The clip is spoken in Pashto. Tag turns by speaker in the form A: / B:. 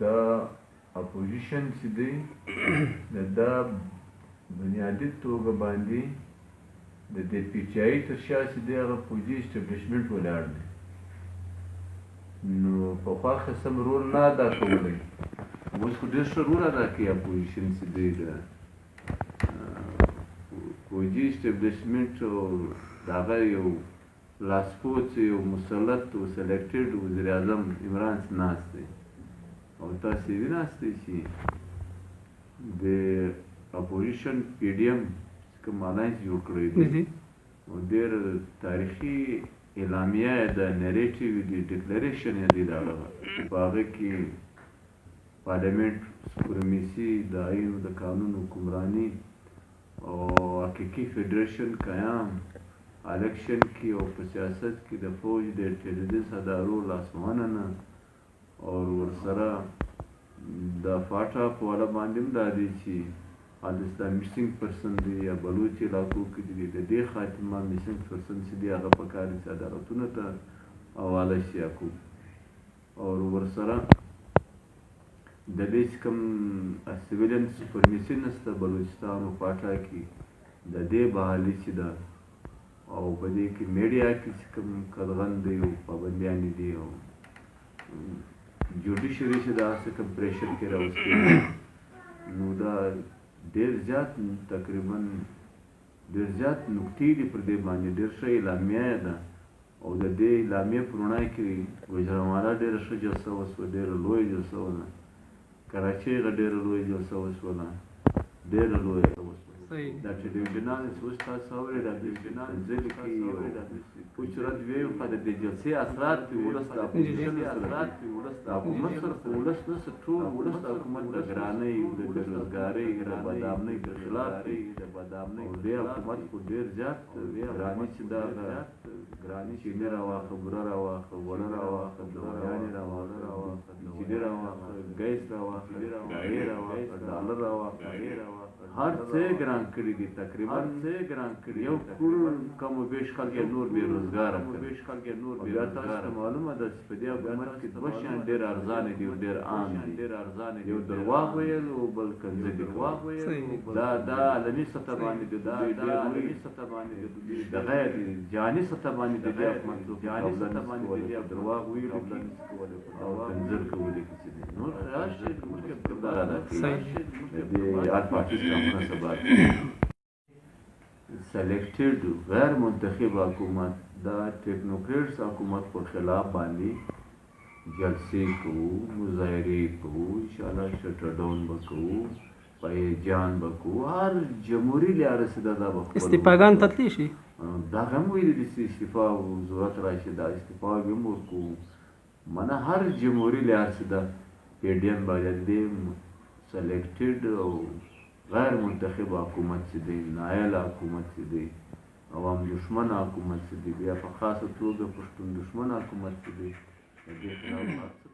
A: دا اپوزیشن چې دی دا بنیادي توګه باندې د دې پی ټی آی تر شا چې دی هغه پوځي اسټبلیشمنټ ولاړ دی نو پخوا ښه سم رول نه ادا کولی اوس خو ډېر ښه رول ادا کوي اپوزیشن چې دی د پوځي اسټبلیشمنټ او د هغه یو لاسپوڅ یو مسلط او سلیکټډ وزیر اعظم عمران ناست دی او تاسې ویناستئ چې د اپوزیشن پی ډي ایم کوم الاینس جوړ کړی دی او ډېر تاریخي اعلامیه یې د نریټیو دی ډکلریشن یې دی د هغه په هغه کې پارلیمنټ سپریمیسي د آیین د قانون حکمراني او حقیقي فیډریشن قیام الیکشن کې او په سیاست کې د فوج د انټلیجنس ادارو لاسوهنه نه او ورسره د فاټا په والا باندې هم دا دی چې دا میسنګ پرسن دی یا بلوچ علاقو کې دی د دې خاتمه میسنګ پرسن چې دی هغه په کار چې عدالتونو ته حواله شي او ورسره د دې کوم سیویلین سپرمیسي نسته بلوچستان او فاټا کې د دې بحالي چې ده او په دې کې میډیا کې چې کوم قدغن دی او پابندیانې دي او جوډیشري چې دا څه کوم پریشر کې راوستي نو دا ډېر زیات تقریبا ډېر زیات نقطې دي پر دې باندې ډېر ښه اعلامیه ده او د دې اعلامیې په رڼا کې ګوجرانوالا ډېره ښه جلسه وشوه ډېره لویه جلسه وه کراچۍ هغه ډېره لویه جلسه وشوله ډېره لویه وشوه دا چې ډیویژنال اوس تاسو اورئ دا ډیویژنال ځکه کې په صورت ویو په دې جلسې اثرات په ولس د اپوزیشن اثرات په ولس د حکومت سره ولس نه ټول ولس د حکومت د ګرانۍ د بېروزګارۍ د بدامنۍ په خلاف دی د بدامنۍ د حکومت په ډېر زیات ګرانۍ چې دا ګرانۍ چې نه راواخه بوره راواخه وړه راواخه دوايانې راواخه انجینر راواخه ګیس راواخه دایې راواخه ډالر راواخه هر څه ګران کړي دي تقریبا یو ټول کم و بیش خلک نور بېروزګاره بیا تاسو معلومه ده چې په دې حکومت کې دوه شیان ډېر ارزانه دي او ډېر عام دي یو درواغ ویل او بل کنځلي دا عالمي سطح باندې دي دا عالمي سطح باندې دي دغه جاني سطح باندې دي جاني سطح باندې دي درواغ ویل او کنځل کول نور راشي سلیکټډ غیر منتخب حکومت دا ټیکنوکریټس حکومت پر خلاف باندې جلسې کوو مظاهرې کوو انشاءالله شټر ډاون به کوو پایجان به کوو هر جمهوري لحاظ دا به
B: استعفاګان تتلی شي
A: دا هم ویلي دي چې استعفا ضرورت راشي دا استعفا هم ورکوو منه هر جمهوري لحاظ دا پی ډي ایم باید دی سلیکټډ او غیر منتخب حکومت چې دی نایل حکومت چې دی عوام دشمن حکومت چې دی بیا په خاصه توګه پښتون دشمن حکومت چې دی د دې خلاف